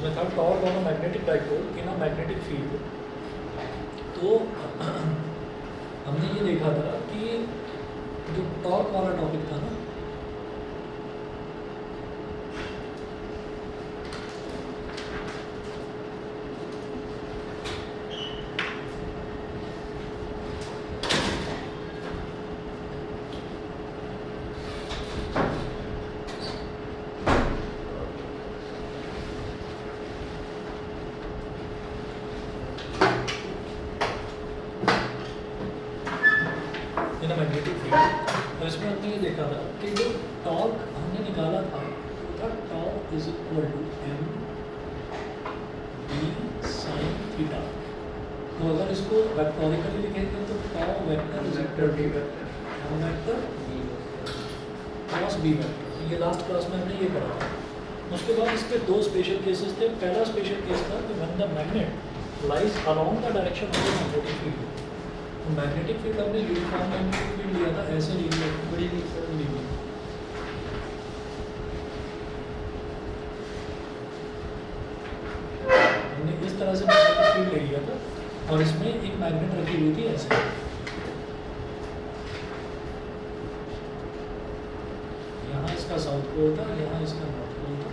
उसमें था torque on a magnetic dipole in a magnetic field. तो हमने ये देखा था कि जो टॉर्क वाला टॉपिक था ना, इन अ मैग्नेटिक फील्ड, तो इसमें हमने ये देखा था कि जो टॉर्क हमने निकाला था वो था torque is equal to M B sine theta. तो अगर इसको वेक्टोरिकली लिखेंगे तो tau vector is equal to m vector cross B vector. ये लास्ट क्लास में हमने ये पढ़ा था। उसके बाद इसके दो स्पेशल केसेस थे। पहला स्पेशल केस था कि when the magnet lies along the direction of the magnetic field. तो मैग्नेटिक फील्ड हमने यूनिफॉर्म मैग्नेटिक फील्ड लिया था, ऐसे लिया बड़ी ली। हमने इस तरह से मैग्नेटिक फील्ड ले लिया था और इसमें एक मैग्नेट रखी हुई थी ऐसे। यहाँ इसका साउथ पोल था, यहाँ इसका नॉर्थ पोल था,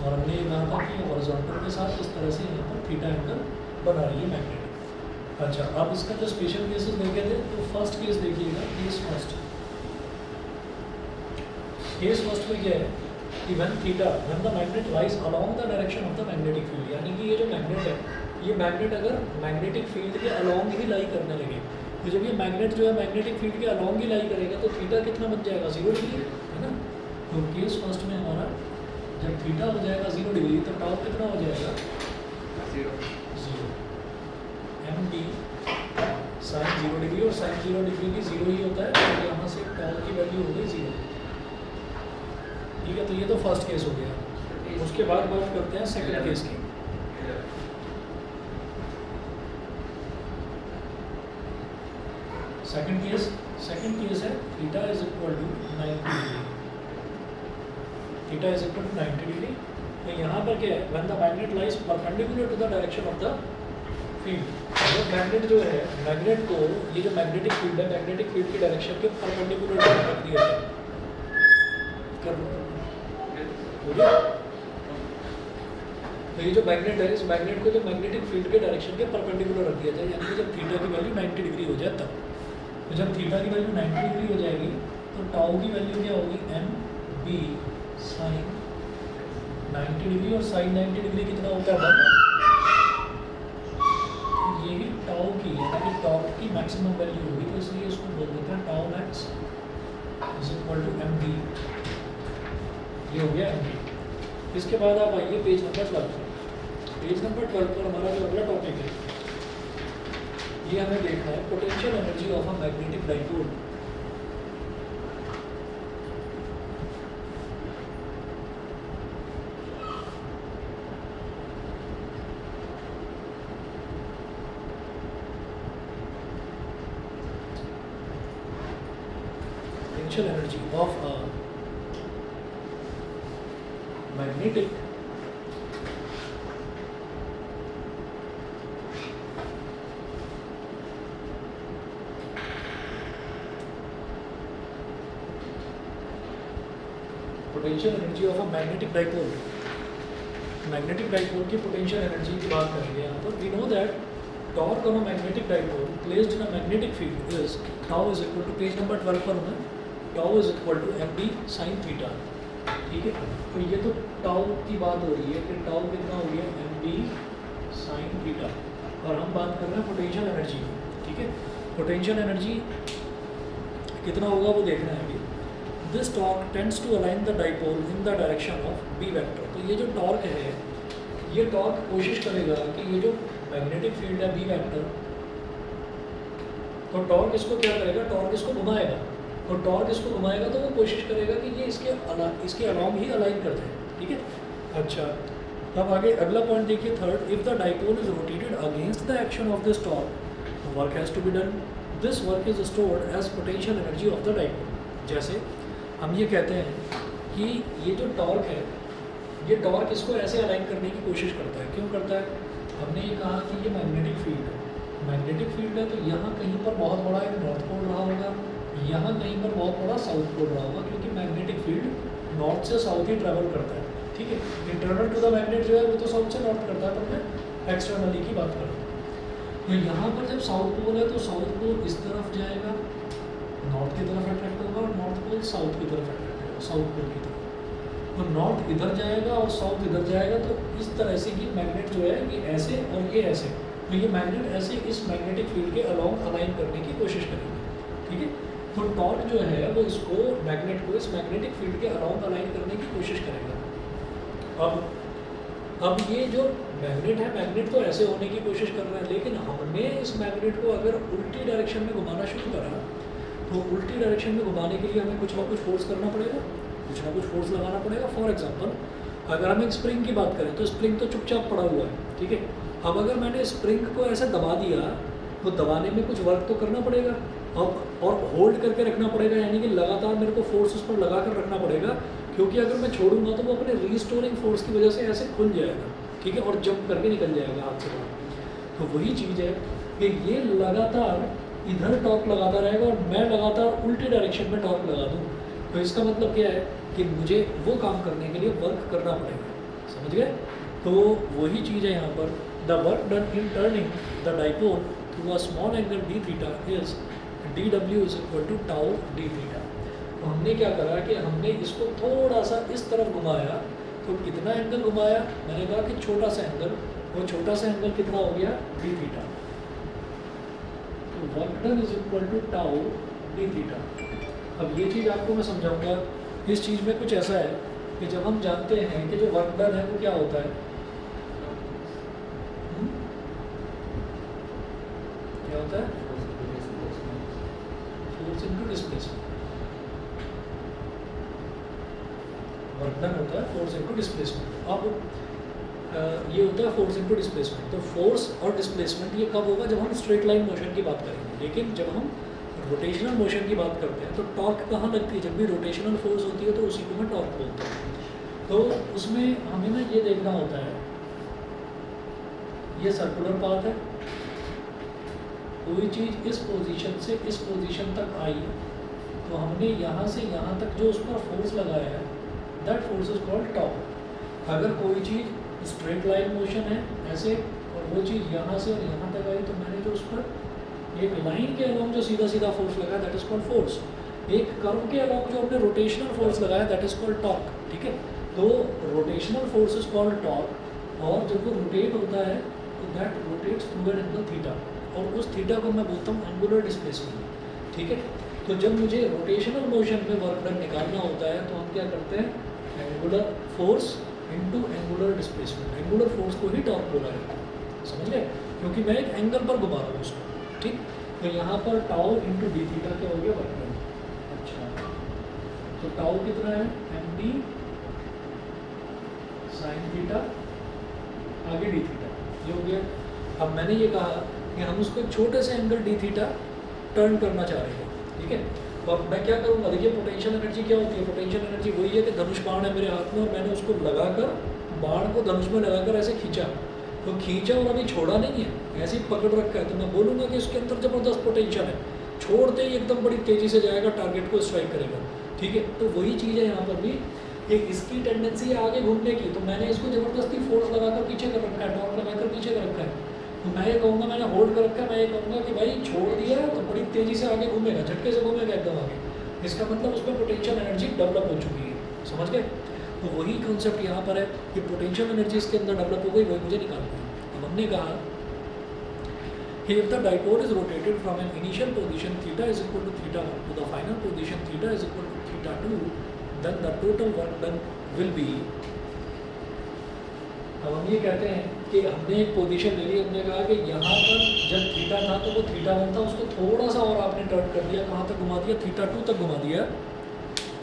और हमने ये कहा था कि हॉरिजॉन्टल के साथ इस तरह से यहाँ पर थीटा एंगल बना रही है मैग्नेट। अच्छा, अब इसका जो स्पेशल केसेस देखे थे, तो फर्स्ट केस देखिएगा, केस फर्स्ट। केस फर्स्ट में क्या है कि when theta when the magnet lies along the direction of the magnetic field, यानी कि ये जो मैग्नेट है, ये मैग्नेट अगर मैग्नेटिक फील्ड के अलोंग ही लाई करने लगे, तो जब ये मैग्नेट जो है मैग्नेटिक फील्ड के अलोंग ही लाई करेगा तो थीटा कितना बन जाएगा, 0 डिग्री, है ना। तो केस फर्स्ट में हमारा जब थीटा हो जाएगा 0 डिग्री तो टॉ कितना हो जाएगा, 0 एम डी साइन 0 डिग्री, और साइन 0 डिग्री भी 0 ही होता है, तो यहाँ से टॉ की वैल्यू हो गई 0। ठीक है, तो ये तो फर्स्ट केस हो गया। उसके बाद बात करते हैं सेकंड केस की। सेकंड केस है theta is equal to 90 degree. Theta is equal to 90 degree. तो यहाँ पर क्या है, when the magnet lies perpendicular to the direction of the field. तो मैग्नेट जो है, मैग्नेट को ये जो मैग्नेटिक फील्ड है, मैग्नेटिक फील्ड की डायरेक्शन के परपेंडिकुलर रख दिया है। तो ये जो मैग्नेट है, इस मैग्नेट को जो मैग्नेटिक फील्ड के डायरेक्शन के परपेंडिकुलर रख दिया जाए, यानी कि जब थीटा की वैल्यू 90 डिग्री हो जाए तब। तो जब थीटा की वैल्यू 90 डिग्री हो जाएगी तो टाउ की वैल्यू क्या होगी, एम बी साइन 90 डिग्री, और साइन 90 डिग्री कितना होता है, ये ही टाउ की है, यानी टाउ की मैक्सिमम वैल्यू होगी, तो इसलिए इसको बोल देते हैं tau max is equal to M B. ये हो गया एम बी। इसके बाद आप आइए पेज नंबर 12 पर। पेज नंबर 12 पर हमारा जो अगला टॉपिक है, ये हमें देखना है potential energy of a magnetic dipole. Potential energy of a magnetic potential energy of a magnetic dipole. Magnetic dipole की पोटेंशियल एनर्जी की बात कर रहे हैं यहाँ पर। We know that torque on a magnetic dipole placed in a magnetic field is tau is equal to, page number 12 पर हमें tau is equal to M D sine theta. ठीक है, तो ये तो टाउ की बात हो रही है कि टाउ कितना हो गया, एम डी साइन थीटा, और हम बात कर रहे हैं पोटेंशियल एनर्जी की। ठीक है, पोटेंशियल एनर्जी कितना होगा वो देखना है अभी। This torque tends to align the dipole in the direction of B vector. तो ये जो टॉर्क है, ये टॉर्क कोशिश करेगा कि ये जो मैग्नेटिक फील्ड है बी वेक्टर, तो टॉर्क इसको क्या करेगा, टॉर्क इसको घुमाएगा, और टॉर्क इसको घुमाएगा तो वो कोशिश करेगा कि ये इसके अलाउंग ही अलाइन कर जाए। ठीक है, अच्छा अब आगे अगला पॉइंट देखिए, third, if the dipole is rotated against the action of this torque, work has to be done. This work is stored as potential energy of the dipole. जैसे हम ये कहते हैं कि ये जो टॉर्क है, ये टॉर्क इसको ऐसे अलाइन करने की कोशिश करता है। क्यों करता है? हमने ये कहा कि ये मैग्नेटिक फील्ड है, मैग्नेटिक फील्ड है, तो यहाँ कहीं पर बहुत बड़ा एक नॉर्थ पोल रहा होगा, यहाँ कहीं पर बहुत बड़ा साउथ पोल रहा होगा, क्योंकि मैग्नेटिक फील्ड नॉर्थ से साउथ ही ट्रैवल करता है। ठीक है, इंटरनल टू द मैग्नेट जो है वो तो साउथ से नॉर्थ करता है, पर मैं एक्सटर्नली की बात कर रहा हूँ। तो यहाँ पर जब साउथ पोल है तो साउथ पोल इस तरफ जाएगा, नॉर्थ की तरफ अट्रैक्ट होगा, और नॉर्थ पोल साउथ की तरफ अट्रैक्ट होगा, साउथ पोल की तरफ। तो नॉर्थ इधर जाएगा और साउथ इधर जाएगा, तो इस तरह से ये मैग्नेट जो है ये ऐसे और ये ऐसे, तो ये मैग्नेट ऐसे इस मैग्नेटिक फील्ड के अलोंग अलाइन करने की कोशिश करेंगे। ठीक है, तो टॉर्क जो है वो इसको मैग्नेट को इस मैग्नेटिक फील्ड के अलोंग अलाइन करने की कोशिश करेगा। अब ये जो मैग्नेट है, मैग्नेट तो ऐसे होने की कोशिश कर रहा है, लेकिन हमने इस मैग्नेट को अगर उल्टी डायरेक्शन में घुमाना शुरू करा, तो उल्टी डायरेक्शन में घुमाने के लिए हमें कुछ ना कुछ फोर्स करना पड़ेगा, कुछ ना कुछ फोर्स लगाना पड़ेगा। फॉर एग्जांपल अगर हम एक स्प्रिंग की बात करें तो स्प्रिंग तो चुपचाप पड़ा हुआ है, ठीक है। अब अगर मैंने स्प्रिंग को ऐसे दबा दिया तो दबाने में कुछ वर्क तो करना पड़ेगा, अब और होल्ड करके रखना पड़ेगा, यानी कि लगातार मेरे को फोर्स उस पर लगा कर रखना पड़ेगा, क्योंकि अगर मैं छोड़ूंगा तो वो अपने रीस्टोरिंग फोर्स की वजह से ऐसे खुल जाएगा, ठीक है, और जंप करके निकल जाएगा हाथ से बाहर। तो वही चीज़ है कि ये लगातार इधर टॉर्क लगाता रहेगा और मैं लगातार उल्टी डायरेक्शन में टॉर्क लगा दूँ, तो इसका मतलब क्या है कि मुझे वो काम करने के लिए वर्क करना पड़ेगा। समझ गए? तो वही चीज़ है यहाँ पर, the work done in turning the dipole through a small angle D theta is dw is equal to tau D theta. तो हमने क्या करा कि हमने इसको थोड़ा सा इस तरफ घुमाया, तो कितना एंगल घुमाया? मैंने कहा कि छोटा सा एंगल, वो छोटा सा एंगल कितना हो गया? D theta. तो work done is equal to tau D theta. अब ये चीज़ आपको मैं समझाऊंगा। इस चीज़ में कुछ ऐसा है कि जब हम जानते हैं कि जो वर्क डन है वो क्या होता है, क्या होता है? Force into displacement. Work done होता है फोर्स इनटू डिस्प्लेसमेंट। अब ये होता है फोर्स इनटू डिस्प्लेसमेंट। तो फोर्स और डिस्प्लेसमेंट ये कब होगा? जब हम स्ट्रेट लाइन मोशन की बात करेंगे। लेकिन जब हम रोटेशनल मोशन की बात करते हैं तो टॉर्क कहाँ लगती है? जब भी रोटेशनल फोर्स होती है तो उसी को मैं टॉर्क बोलता हूँ। तो उसमें हमें ना ये देखना होता है, ये सर्कुलर पाथ है, कोई चीज़ इस पोजीशन से इस पोजीशन तक आई, तो हमने यहाँ से यहाँ तक जो उस पर फोर्स लगाया है, that force is called torque. अगर कोई चीज़ स्ट्रेट लाइन मोशन है ऐसे, और वो चीज़ यहाँ से और यहाँ तक आई, तो मैंने जो उस पर एक लाइन के अलोंग जो सीधा सीधा फोर्स लगाया, दैट इज कॉल्ड फोर्स। एक कर्व के अलोंग जो हमने रोटेशनल फोर्स लगाया, दैट इज कॉल्ड टॉर्क। ठीक है, तो rotational force is called torque, और जब वो रोटेट होता है तो that rotates through an angle theta, और उस थीटा को मैं बोलता हूँ एंगुलर डिस्प्लेसमेंट। ठीक है, तो जब मुझे रोटेशनल मोशन में वर्क डन निकालना होता है तो हम क्या करते हैं? Angular force into angular displacement. Angular force को ही टॉर्क बोला जाता है, समझ गए? क्योंकि मैं एक एंगल पर घुमा रहा हूँ उसको। ठीक, तो यहाँ पर टाउ इंटू डी थीटा क्या हो गया? Work done. अच्छा, तो टाउ कितना है? एम डी साइन थीटा, आगे डी थीटा, ये हो गया। अब मैंने ये कहा कि हम उसको छोटे से एंगल डी थीटा टर्न करना चाह रहे हैं। ठीक है, तो अब मैं क्या करूँगा? देखिए पोटेंशियल एनर्जी क्या होती है? पोटेंशियल एनर्जी वही है कि धनुष बाण है मेरे हाथ में और मैंने उसको लगाकर, बाण को धनुष में लगाकर ऐसे खींचा, तो खींचा और अभी छोड़ा नहीं है, ऐसे ही पकड़ रखा है, तो मैं बोलूँगा कि उसके अंदर ज़बरदस्त पोटेंशियल है, छोड़ते ही एकदम बड़ी तेज़ी से जाएगा, टारगेट को स्ट्राइक करेगा। ठीक है, तो वही चीज़ है यहाँ पर भी, एक इसकी टेंडेंसी है आगे घूमने की, तो मैंने इसको ज़बरदस्ती फोर्स लगाकर पीछे कर रखा है, टॉर्क लगाकर पीछे कर रखा है। तो मैं ये कहूँगा, मैंने होल्ड कर रखा है, मैं ये कहूँगा कि भाई छोड़ दिया तो बड़ी तेज़ी से आगे घूमेगा, झटके से घूमेगा एकदम आगे। इसका मतलब उसमें पोटेंशियल एनर्जी डेवलप हो चुकी है, समझ गए? तो वही कॉन्सेप्ट यहाँ पर है कि पोटेंशियल एनर्जी इसके अंदर डेवलप हो गई, वही मुझे निकालना है। अब हमने कहा if the dipole is rotated from an initial position theta is equal to theta 1 to the final position theta is equal to theta 2, then the total work done will be। अब हम ये कहते हैं कि हमने एक पोजीशन ले ली, हमने कहा कि यहाँ पर जब थीटा था तो वो थीटा 1 था, उसको थोड़ा सा और आपने टर्न कर दिया, कहाँ तक घुमा दिया? थीटा 2 तक घुमा दिया,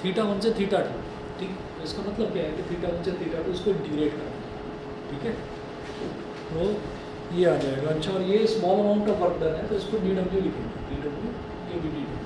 थीटा 1 से थीटा 2। ठीक, तो इसका मतलब क्या है कि थीटा 1 से थीटा 2 इसको इंटीग्रेट करना। ठीक है, तो ये आ जाएगा। अच्छा, और ये small amount of work done है तो इसको डी डब्ल्यू लिखेंगे, डी डब्ल्यू, ये भी डी डब्ल्यू।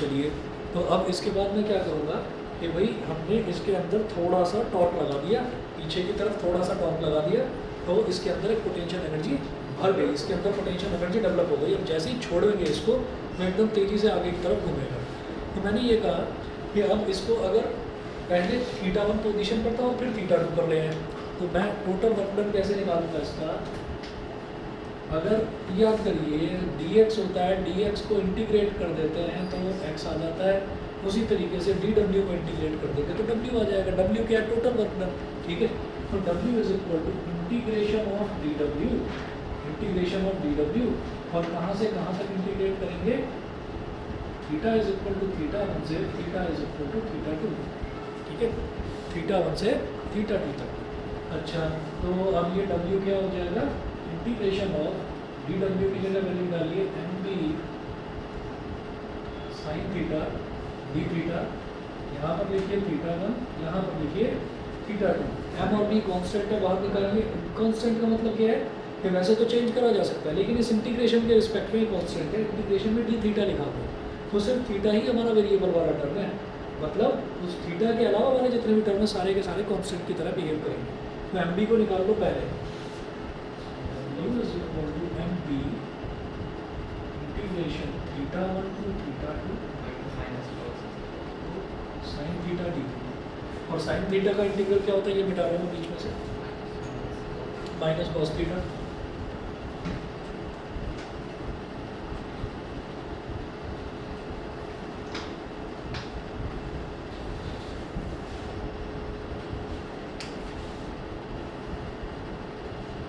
चलिए, तो अब इसके बाद मैं क्या करूँगा कि भाई हमने इसके अंदर थोड़ा सा टॉर्क लगा दिया, पीछे की तरफ थोड़ा सा टॉर्क लगा दिया, तो इसके अंदर एक पोटेंशियल एनर्जी भर गई, इसके अंदर पोटेंशियल एनर्जी डेवलप हो गई। अब जैसे ही छोड़ेंगे इसको तो एकदम तेज़ी से आगे की तरफ घूमेगा। तो मैंने ये कहा कि अब इसको अगर पहले θ1 पोजीशन पर था और फिर θ2 पर ले आए, तो मैं टोटल वर्क डन कैसे निकालूंगा इसका? अगर याद करिए dx होता है, dx को इंटीग्रेट कर देते हैं तो x आ जाता है, उसी तरीके से dw को इंटीग्रेट कर देंगे तो w आ जाएगा। w क्या है? टोटल वर्क डन, ठीक है। तो w is equal to integration of dw, integration of dw, और कहाँ से कहाँ तक इंटीग्रेट करेंगे? थीटा इज इक्वल टू θ1 से थीटा इज इक्वल टू θ2, ठीक है, θ1 से θ2 तक। अच्छा, तो अब ये w क्या हो जाएगा? इंटीग्रेशन ऑफ dw की जगह वैल्यू डालिए mb sin theta d theta, यहाँ पर लिखिए θ1, यहाँ पर लिखिए θ2। m और b कांस्टेंट है, बाहर निकालिए। कांस्टेंट का मतलब क्या है कि वैसे तो चेंज करा जा सकता है, लेकिन इस इंटीग्रेशन के रिस्पेक्ट में कांस्टेंट है, इंटीग्रेशन में d थीटा लिखा हुआ है, तो सिर्फ थीटा ही हमारा वेरिएबल वाला टर्म है, मतलब उस थीटा के अलावा वाले जितने भी टर्म है सारे के सारे कांस्टेंट की तरह बिहेव करेंगे। तो mb को निकाल लो पहले, mb integration θ1 to θ2 sin theta d, और sin थीटा का इंटीग्रल क्या होता है? ये मिटा रहे हो बीच में से, माइनस कॉस थीटा।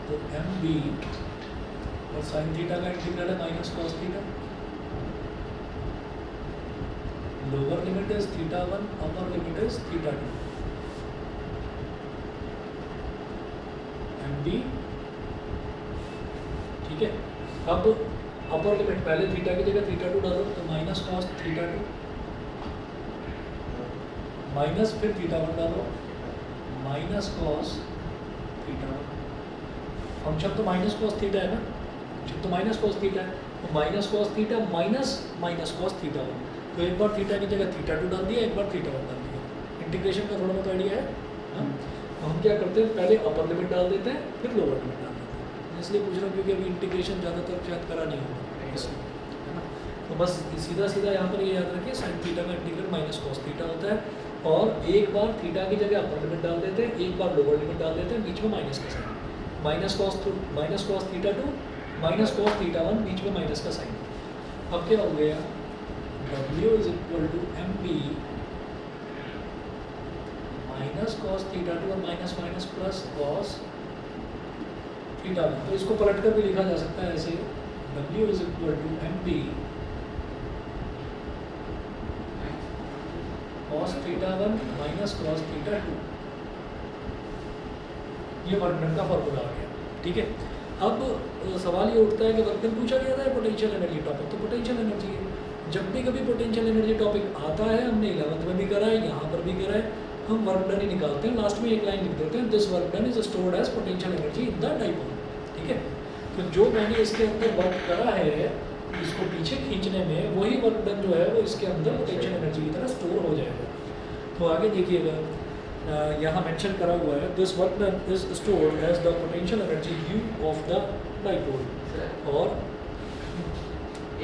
तो mb और sin थीटा का इंटीग्रल है minus cos theta, lower limit is θ1, upper limit is θ2। mb, ठीक है। अब अपर लिमिट पहले थीटा की जगह θ2 डालो, तो माइनस कॉस θ2, माइनस फिर θ1 डालो, माइनस कॉस θ1। फंक्शन तो माइनस कॉस थीटा है ना, फंक्शन तो माइनस कॉस थीटा है, तो minus cos theta minus minus cos θ1, तो एक बार थीटा की जगह θ2 डाल दिया, एक बार θ1 डाल दिया। इंटीग्रेशन का थोड़ा बहुत आइडिया है ना? तो हम क्या करते हैं, पहले अपर लिमिट डाल देते हैं, फिर लोअर लिमिट डाल देते हैं। इसलिए पूछ रहा हूँ क्योंकि अभी इंटीग्रेशन ज़्यादातर शायद करा नहीं होगा इसलिए, है ना। तो बस सीधा सीधा यहाँ पर ये याद रखिए, साइन थीटा का इंटीग्रल माइनस कॉस थीटा होता है, और एक बार थीटा की जगह अपर लिमिट डाल देते हैं, एक बार लोअर लिमिट डाल देते हैं, बीच में माइनस का sign, minus cos θ2 minus cos θ1, बीच में माइनस का साइन। अब क्या हो गया? w is equal to mb minus cos θ2 और माइनस माइनस प्लस कॉस θ1। तो इसको पलट कर भी लिखा जा सकता है ऐसे, w is equal to mb cos θ1 minus cos θ2। ये वर्क डन का फॉर्मूला आ गया, ठीक है। अब सवाल ये उठता है कि वर्क डन पूछा गया था पोटेंशियल एनर्जी टॉपिक, तो पोटेंशियल एनर्जी है। जब भी कभी पोटेंशियल एनर्जी टॉपिक आता है, हमने 11th में भी करा है, यहाँ पर भी करा है, हम वर्क डन ही निकालते हैं, लास्ट में एक लाइन लिख देते हैं, this work done is stored as potential energy in the dipole, ठीक है। तो जो मैंने इसके अंदर वर्क करा है, इसको पीछे खींचने में, वही वर्क डन जो है वो इसके अंदर पोटेंशियल एनर्जी की तरह स्टोर हो जाएगा। तो आगे देखिएगा, यहाँ मेंशन करा हुआ है, this work done is stored as the potential energy U of the dipole. और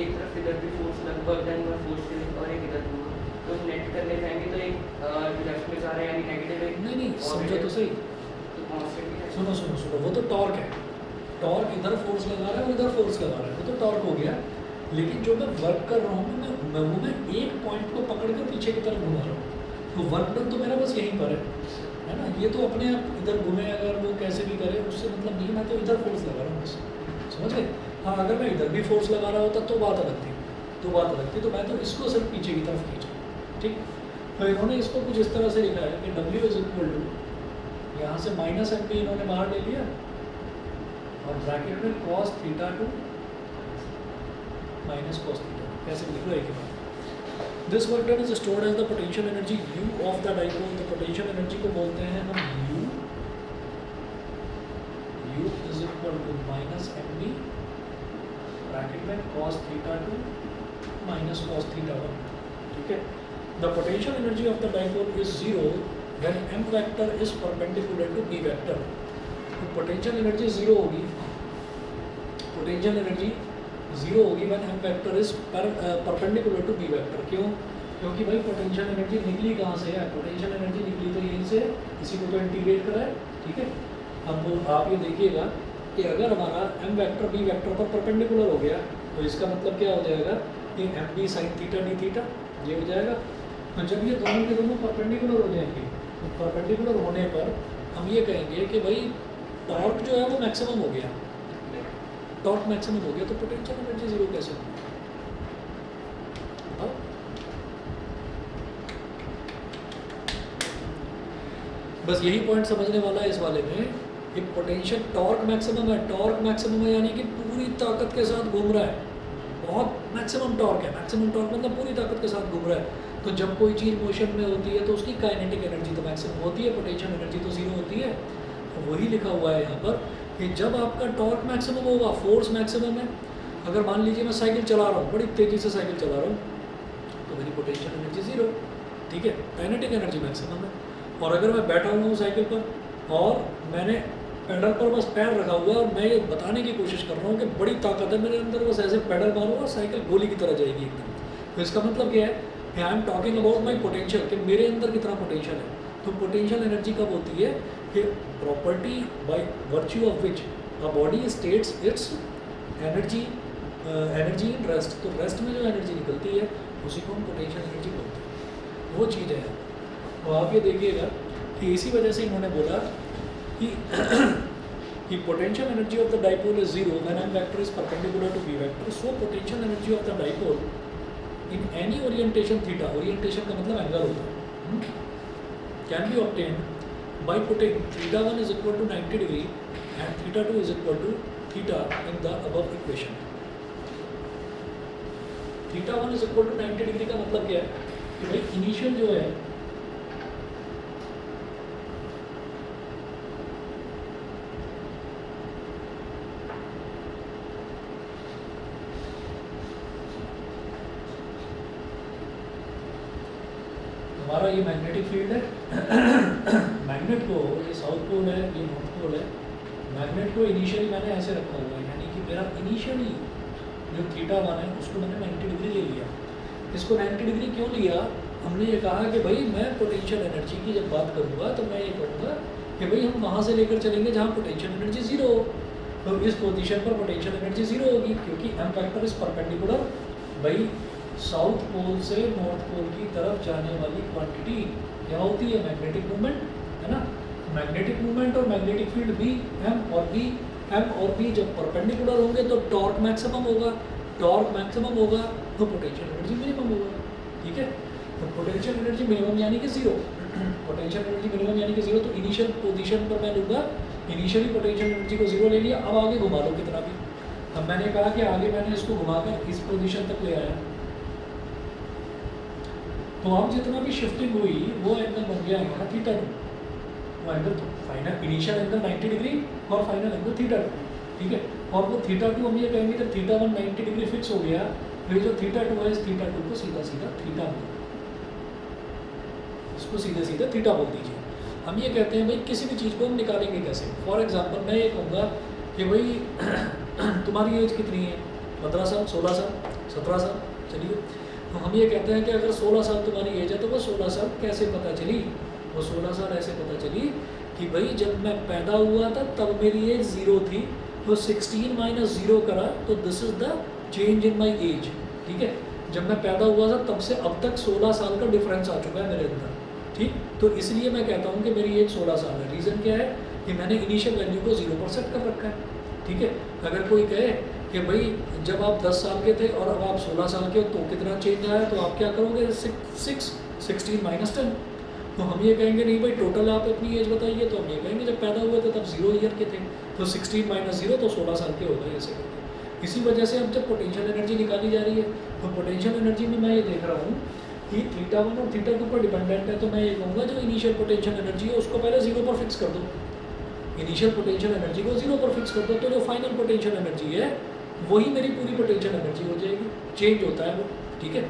एक तरफ इधर भी फोर्स लगभग डन और फोर्स और एक इधर दूर, तो नेट करने जाएंगे तो एक लेफ्ट में जा रहा है यानी नेगेटिव है। नहीं समझो तो सही, तो कांस्टेंट भी है। सुनो, वो तो टॉर्क है, टॉर्क इधर फोर्स लगा रहा है और इधर फोर्स लगा रहा है, वो तो टॉर्क हो गया। लेकिन जो मैं वर्क कर रहा हूँ, मैं एक पॉइंट को पकड़ कर पीछे की तरफ घुमा रहा हूँ, तो वर्क डन तो मेरा बस यहीं पर है ना। ये तो अपने आप इधर घूमे, अगर वो कैसे भी करे उससे मतलब नहीं, मैं तो इधर फोर्स लगा रहा हूँ बस, समझ गए। हाँ, अगर मैं इधर भी फोर्स लगा रहा होता तो बात अलग थी, तो मैं तो इसको सिर्फ पीछे की तरफ खींचा, ठीक। तो इन्होंने इसको कुछ इस तरह से लिखा है कि W इज इक्वल टू, यहाँ से माइनस एम पी इन्होंने बाहर ले लिया, और ब्रैकेट में cos θ2 माइनस cos θ, कैसे लिख लो एक ही बार। This work done is stored as the potential energy U of the dipole. तो पोटेंशियल एनर्जी को बोलते हैं हम U is equal to minus M b bracket में cos θ2 माइनस cos θ1। ठीक है. The potential energy of the dipole is zero when m vector is perpendicular to b vector. तो potential energy zero होगी, potential energy zero होगी when m vector is perpendicular to b vector. क्यों? क्योंकि भाई potential energy निकली कहाँ से है? पोटेंशियल एनर्जी निकली तो यहीं से, इसी को तो इंटीग्रेट करा है. ठीक है. अब आप ये देखिएगा कि अगर हमारा m वेक्टर b वेक्टर पर परपेंडिकुलर हो गया तो इसका मतलब क्या हो जाएगा कि M B sine theta D theta ये हो जाएगा. तो जब ये दोनों के दोनों परपेंडिकुलर हो जाएंगे तो परपेंडिकुलर होने पर हम ये कहेंगे कि भाई टॉर्क जो है वो मैक्सिमम हो गया, टॉर्क मैक्सिमम हो गया. तो पोटेंशियल एनर्जी जीरो कैसे होगी? बस यही पॉइंट समझने वाला है इस वाले में कि पोटेंशियल टॉर्क मैक्सिमम है, टॉर्क मैक्सिमम है यानी कि पूरी ताकत के साथ घूम रहा है, बहुत मैक्सिमम टॉर्क है. मैक्सिमम टॉर्क मतलब पूरी ताकत के साथ घूम रहा है. तो जब कोई चीज़ मोशन में होती है तो उसकी काइनेटिक एनर्जी तो मैक्सिमम होती है, पोटेंशियल एनर्जी तो जीरो होती है. तो वही लिखा हुआ है यहाँ पर कि जब आपका टॉर्क मैक्सिमम होगा, फोर्स मैक्सिमम है. अगर मान लीजिए मैं साइकिल चला रहा हूँ, बड़ी तेज़ी से साइकिल चला रहा हूँ तो मेरी पोटेंशियल एनर्जी जीरो. ठीक है, काइनेटिक एनर्जी मैक्सिमम है. और अगर मैं बैठा हुआ हूँ साइकिल पर और मैंने पैडल पर बस पैर रखा हुआ है और मैं ये बताने की कोशिश कर रहा हूँ कि बड़ी ताकत है मेरे अंदर, बस ऐसे पैडल मारूंगा साइकिल गोली की तरह जाएगी एकदम. तो इसका मतलब क्या है कि I am talking about my potential, कि मेरे अंदर कितना पोटेंशियल है. तो पोटेंशियल एनर्जी कब होती है कि property by virtue of which a body states it's energy energy in rest. तो रेस्ट में जो एनर्जी निकलती है उसी को हम पोटेंशियल एनर्जी बोलते हैं. वो चीज़ है. तो आप ये देखिएगा कि इसी वजह से इन्होंने बोला कि potential energy of the dipole is zero when m vector is perpendicular to b vector. So potential energy of the dipole in any orientation theta, orientation का मतलब एंगल होता है, can be obtained by putting theta 1 is equal to 90 degree and theta 2 is equal to theta in the above equation. Theta 1 is equal to 90 degree का मतलब क्या है कि भाई इनिशियल जो है हमारा ये मैग्नेटिक फील्ड है. मैग्नेट को, ये साउथ पोल है, ये नॉर्थ पोल है. मैग्नेट को इनिशियली मैंने ऐसे रखा हुआ है, यानी कि मेरा इनिशियली जो थीटा 1 है उसको मैंने 90 डिग्री ले लिया. इसको 90 डिग्री क्यों लिया? हमने ये कहा कि भाई मैं पोटेंशियल एनर्जी की जब बात करूँगा तो मैं ये कहूँगा कि भाई हम वहाँ से लेकर चलेंगे जहाँ पोटेंशियल एनर्जी जीरो हो. तो इस पोजीशन पर पोटेंशियल एनर्जी जीरो होगी क्योंकि m वेक्टर इज परपेंडिकुलर भाई साउथ पोल से नॉर्थ पोल की तरफ जाने वाली क्वांटिटी क्या होती है? मैग्नेटिक मूवमेंट, है ना. मैग्नेटिक मूवमेंट और मैग्नेटिक फील्ड भी एम और बी जब परपेंडिकुलर होंगे तो टॉर्क मैक्सिमम होगा, टॉर्क मैक्सिमम होगा तो पोटेंशियल एनर्जी मिनिमम होगा. ठीक है. तो पोटेंशियल एनर्जी मिनिमम यानी कि जीरो, पोटेंशियल एनर्जी मिनिमम यानी कि जीरो. तो इनिशियल पोजीशन पर मैं लूँगा, इनिशियली पोटेंशियल एनर्जी को जीरो ले लिया. अब आगे घुमा लो कितना भी. अब मैंने कहा कि आगे मैंने इसको घुमाकर इस पोजीशन तक ले आया तो अब जितना भी शिफ्टिंग हुई वो एंगल बन गया हमारा थीटा 2. वो angle final initial angle 90 degree और फाइनल एंगल थीटा 2. ठीक है. और वो थीटा 2 हम ये कहेंगे जब थीटा 1 90 डिग्री फिक्स हो गया फिर जो थीटा 2 है इस थीटा 2 को सीधा सीधा थीटा बोल, इसको सीधे सीधे थीटा बोल दीजिए. हम ये कहते हैं भाई किसी भी चीज़ को हम निकालेंगे कैसे. फॉर एग्जाम्पल मैं ये कहूँगा कि भाई तुम्हारी एज कितनी है? 15 साल, 16 साल, 17 साल. चलिए, तो हम ये कहते हैं कि अगर 16 साल तुम्हारी एज है तो वो 16 साल कैसे पता चली? वो 16 साल ऐसे पता चली कि भाई जब मैं पैदा हुआ था तब मेरी एज 0 थी, तो 16 माइनस 0 करा तो this is the change in my age. ठीक है. जब मैं पैदा हुआ था तब से अब तक 16 साल का डिफरेंस आ चुका है मेरे अंदर. ठीक. तो इसलिए मैं कहता हूँ कि मेरी एज 16 साल है. रीज़न क्या है कि मैंने इनिशियल वैल्यू को 0 पर सेट कर रखा है. ठीक है. अगर कोई कहे कि भाई जब आप 10 साल के थे और अब आप 16 साल के हो तो कितना चेंज आया, तो आप क्या करोगे? 16 माइनस 10. तो हम ये कहेंगे नहीं भाई टोटल आप अपनी एज बताइए, तो हम ये कहेंगे जब पैदा हुए थे तब 0 ईयर के थे, तो 16 माइनस 0 तो 16 साल के हो गए ऐसे करके. इसी वजह से अब जब पोटेंशियल एनर्जी निकाली जा रही है तो पोटेंशियल एनर्जी में मैं ये देख रहा हूँ कि थीटा 1 और थीटा 2 पर डिपेंडेंट है. तो मैं ये कहूँगा जो इनिशियल पोटेंशियल एनर्जी है उसको पहले 0 पर फिक्स कर दो. इनिशियल पोटेंशियल एनर्जी को 0 पर फिक्स कर दो तो जो फाइनल पोटेंशियल एनर्जी है वही मेरी पूरी पोटेंशियल एनर्जी हो जाएगी. चेंज होता है वो. ठीक है.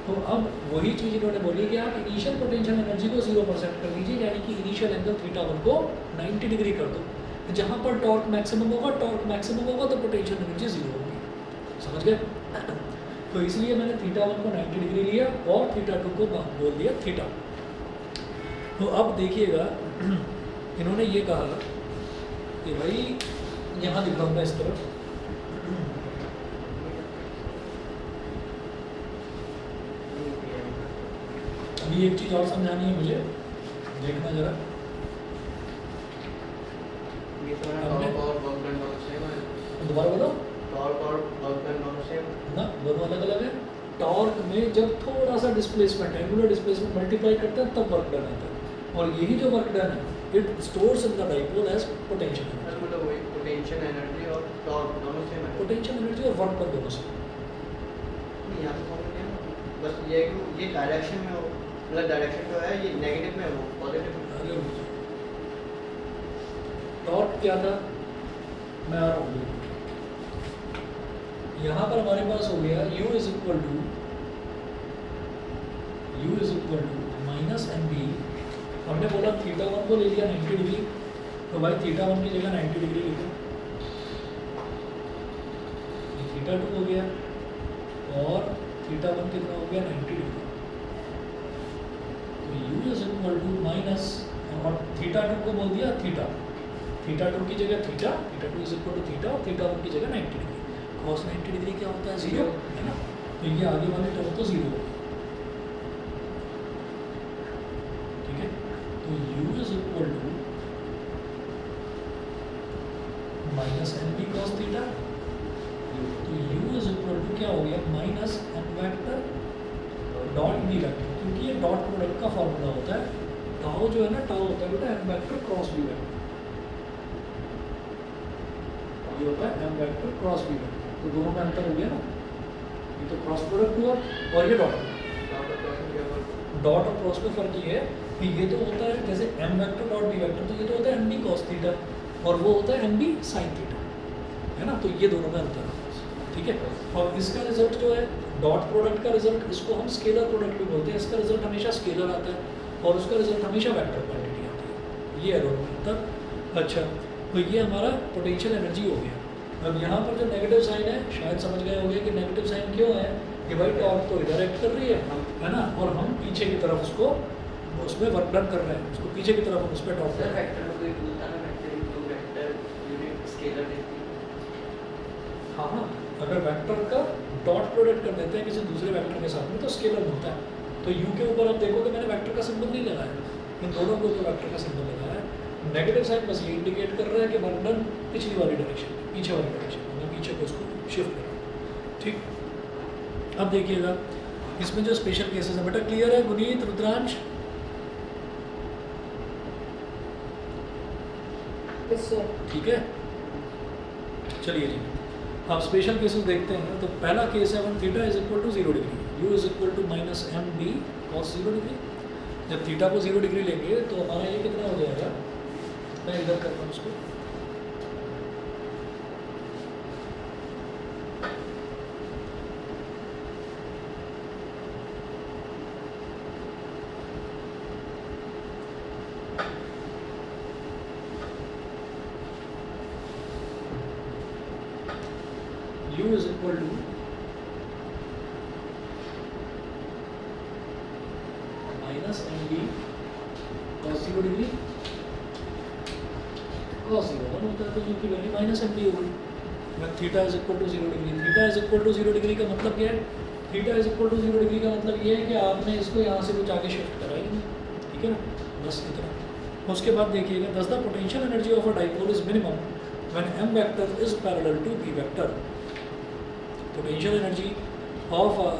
तो अब वही चीज़ इन्होंने बोली कि आप इनिशियल पोटेंशियल एनर्जी को 0% कर दीजिए, यानी कि इनिशियल एंगल θ1 को 90 डिग्री कर दो। जहाँ पर टॉर्क मैक्सिमम होगा तो पोटेंशियल एनर्जी 0 होगी। समझ गए? तो इसलिए मैंने θ1 को 90 डिग्री लिया और θ2 को बोल दिया थीटा। तो अब देखिएगा इन्होंने ये कहा कि भाई यहाँ दिखाऊंगा इस तरफ, अभी एक चीज़ और समझानी है मुझे, देखना जरा। ये तो है हमने- टॉर्क और वर्क डन दोनों सेम है। दोबारा बोलो टॉर्क और वर्क डन दोनों सेम ना, दोनों अलग अलग है। टॉर्क में जब थोड़ा सा डिस्प्लेसमेंट, एंगुलर डिस्प्लेसमेंट मल्टीप्लाई करते हैं तब वर्क डन आता है, और यही जो वर्क डन है it stores in the dipole as potential energy. है। मतलब वही पोटेंशियल एनर्जी और टॉर्क दोनों सेम है। पोटेंशियल एनर्जी और वर्क डन दोनों से। नहीं, यहाँ पे कॉमन है ना, बस ये है कि ये डायरेक्शन में हो, मतलब डायरेक्शन जो है ये नेगेटिव में हो, पॉजिटिव में। अरे टॉर्क क्या था, मैं आ रहा हूँ। यहाँ पर हमारे पास हो गया u is equal to minus M B. हमने बोला θ1 को ले लिया 90 डिग्री, तो भाई θ1 की जगह 90 डिग्री लिखो, ये θ2 हो गया और θ1 कितना हो गया 90 डिग्री। तो u is equal to minus, और θ2 को बोल दिया थीटा, θ2 की जगह theta, θ2 is equal to theta और θ1 की जगह 90 डिग्री। cos 90 डिग्री क्या होता है, 0, है ना। तो ये आगे वाली टर्म तो 0 होगी, ठीक है। तो u is equal to minus M B cos theta, तो u इज इक्वल टू क्या हो गया minus M vector dot B vector, क्योंकि ये डॉट प्रोडक्ट का फॉर्मूला होता है। टाउ जो है ना, टाउ होता है बेटा M vector cross B vector, ये होता है M vector cross B vector. तो दोनों में अंतर हो गया ना, ये तो क्रॉस प्रोडक्ट हुआ और ये डॉट और क्रॉस में फर्क ये है कि ये तो होता है जैसे M vector dot B vector, तो ये तो होता है एम बी कॉस थीटा और वो होता है एम बी साइन थीटा, है ना। तो ये दोनों में अंतर है, ठीक है। और इसका रिजल्ट जो है डॉट प्रोडक्ट का रिजल्ट, इसको हम स्केलर प्रोडक्ट भी बोलते हैं, इसका रिजल्ट हमेशा स्केलर आता है और उसका रिजल्ट हमेशा वेक्टर क्वांटिटी आती है। ये है दोनों में अंतर। अच्छा, तो ये हमारा पोटेंशियल एनर्जी हो गया। अब यहाँ पर जो नेगेटिव साइन है, शायद समझ गए होंगे कि नेगेटिव साइन क्यों है, कि भाई टॉर्क तो इधर एक्ट कर रही है ना, और हम पीछे की तरफ उसको उसमें वर्क डन कर रहे हैं, उसको पीछे की तरफ हम उस पर टॉर्क कर सर रहे हैं। वेक्टर में कोई टूल था ना, vector into vector unit scalar देती है। हाँ हाँ, अगर वेक्टर का डॉट प्रोडक्ट कर देते हैं किसी दूसरे वेक्टर के साथ में तो स्केलर बनता है। तो यू के ऊपर आप देखोगे मैंने वेक्टर का सिंबल नहीं लगाया, इन दोनों के ऊपर वेक्टर का सिंबल लगाया है। नेगेटिव साइन बस ये इंडिकेट कर रहा है कि वर्क डन पिछली वाली डायरेक्शन में, पीछे वाली डायरेक्शन में, मैं पीछे को उसको शिफ्ट कर रहा हूँ, ठीक। अब देखिएगा इसमें जो स्पेशल केसेस है, बेटा क्लियर है गुनीत, रुद्रांश? ठीक है, चलिए जी। अब स्पेशल केसेस देखते हैं। तो पहला केस है one theta is equal to 0 degree, U is equal to minus M B cos 0 degree. जब थीटा को 0 डिग्री लेंगे तो हमारा ये कितना हो जाएगा, मैं इधर करता हूँ उसको, u is equal to minus mb cos 0 degree, cos 0 1 होता है तो u की वैल्यू माइनस mb होगी। when theta is equal to 0 degree, theta is equal to 0 degree का मतलब क्या है, theta is equal to 0 degree का मतलब ये है कि आपने इसको यहाँ से कुछ आगे शिफ्ट करा ही नहीं, ठीक है ना, बस इतना। उसके बाद देखिएगा दस the potential energy of a dipole is minimum when m vector is parallel to b vector। potential energy of a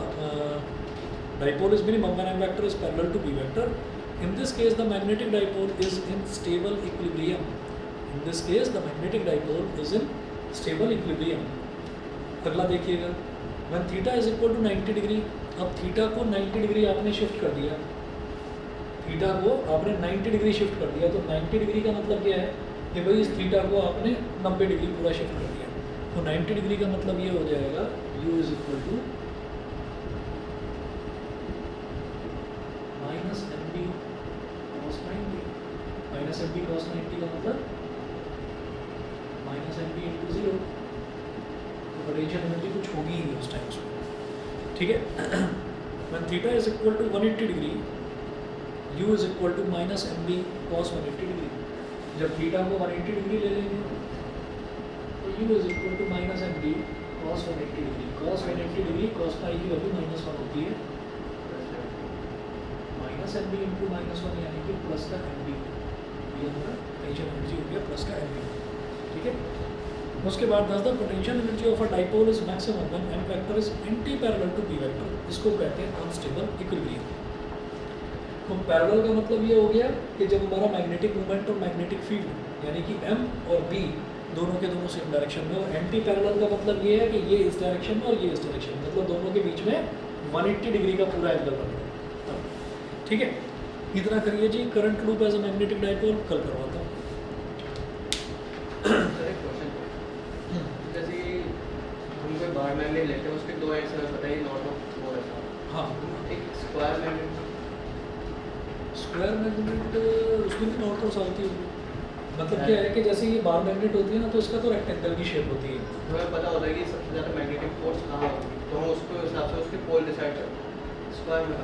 dipole is minimum when m vector is parallel to b vector. In this case the magnetic dipole is in stable equilibrium. In this case the magnetic dipole is in stable equilibrium. अगला देखिएगा when theta is equal to 90 degree, अब theta को 90 degree आपने shift कर दिया, theta को आपने 90 degree shift कर दिया, तो 90 डिग्री का मतलब क्या है कि भाई इस थीटा को आपने 90 डिग्री पूरा शिफ्ट कर दिया। तो 90 डिग्री का मतलब ये हो जाएगा u is equal to minus M B cos 90 का मतलब माइनस एम बी इंटू 0, तो पोटेंशियल एनर्जी कुछ होगी ही नहीं उस टाइम उसमें, ठीक है। when theta is equal to 180 degree, u is equal to minus M B cos 180 degree, जब थीटा को 180 डिग्री ले लेंगे तो u is equal to minus M B cos 180 degree, cos 180 degree cos pi की value -1 होती है, minus M B into -1 यानी कि प्लस का एम बी, ये हमारा पोटेंशियल एनर्जी हो गया प्लस का एम बी, ठीक है। उसके बाद thus the potential energy of a dipole is maximum when M vector is anti parallel to P vector, इसको कहते हैं अनस्टेबल इक्विलिब्रियम। तो पैरेलल का मतलब ये हो गया कि जब हमारा मैग्नेटिक मोमेंट और मैग्नेटिक फील्ड यानी कि एम और बी दोनों के दोनों सेम डायरेक्शन में, और एंटी पैरेलल का मतलब ये है कि ये इस डायरेक्शन में और ये इस डायरेक्शन में, मतलब दोनों के बीच में 180 डिग्री का पूरा एंगल बन रहा है, ठीक है। इतना करिए जी, current loop as a magnetic dipole कल करवाता हूँ। सर एक क्वेश्चन, जैसे कि हम कोई बार मैग्नेट लेते हैं उसके दो एंड्स हमें पता है नॉट ऑफ वो रहता है, हाँ, एक स्क्वायर मैग्नेट, स्क्वायर मैग्नेट उसमें भी नॉर्थ और साउथ ही होगी। मतलब क्या है कि जैसे ये बार मैग्नेट होती है ना, तो इसका तो रेक्टेंगल की शेप होती है। हमें पता होता है कि सबसे ज़्यादा मैग्नेटिक फोर्स कहाँ होगी, तो हम उसको हिसाब से उसके पोल डिसाइड करते हैं। स्क्वायर में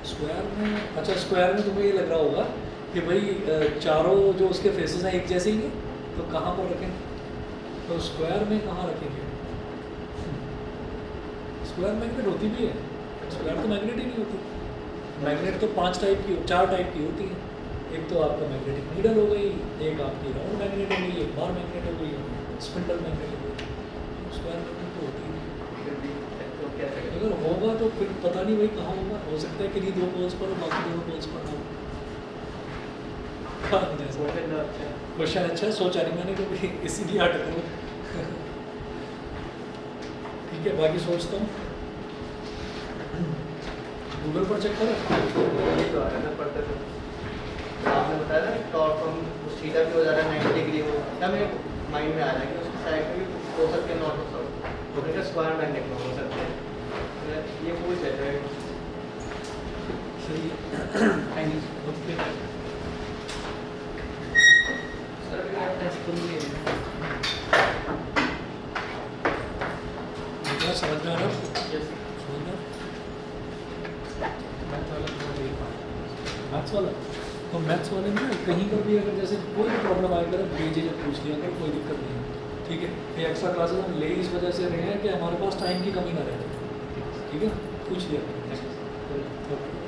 स्क्वायर में, अच्छा स्क्वायर में तुम्हें ये लग रहा होगा कि भाई चारों जो उसके फेसेस हैं एक जैसे ही हैं, तो कहाँ पर रखें, तो स्क्वायर में कहाँ रखेंगे? स्क्वायर मैग्नेट होती भी है, स्क्वायर तो मैग्नेट ही नहीं होती। मैग्नेट तो 4 टाइप की होती है, एक तो आपका मैग्नेटिक नीडल हो गई, एक आपकी राउंड मैग्नेट हो गई, एक बार मैग्नेट हो गई, स्पिंडल मैग्नेट हो गई। स्क्वायर मैग्नेट तो होती है, फिर भी तो क्या करें? अगर होगा तो फिर पता नहीं भाई कहाँ होगा, हो सकता है कि नहीं 2 पोल्स पर हो, बाकी दोनों पोल्स पर ना हो। क्वेश्चन अच्छा है, सोचा नहीं मैंने कभी, इसीलिए अटक रहा हूँ। ठीक है, बाकी सोचता हूँ, गूगल पर चेक करो। ये तो आ रहा है ना पढ़ते थे, आपने बताया ना टॉर्क हम सीधा भी हो जा रहा है 90 डिग्री हो, तब मेरे माइंड में आ रहा है कि उसकी साइड में भी हो सकते हैं नॉट ऑफ साउथ, तो फिर स्क्वायर मैग्नेट में हो सकते हैं, ये पूछ लेते हैं। सही है, थैंक यू। ओके, सर अभी मैं टेस्ट करूँगी, मुझे समझ में आ रहा है, यस समझ में मैथ्स वाला, तो मैथ्स वाले में कहीं पर भी अगर जैसे कोई भी प्रॉब्लम आएगा तो भेजे जब पूछ लिया तो कोई दिक्कत नहीं है, ठीक है। ये एक्स्ट्रा क्लासेस हम ले इस वजह से रहे हैं कि हमारे पास टाइम की कमी ना रहे, ठीक है, पूछ लिया। ओके।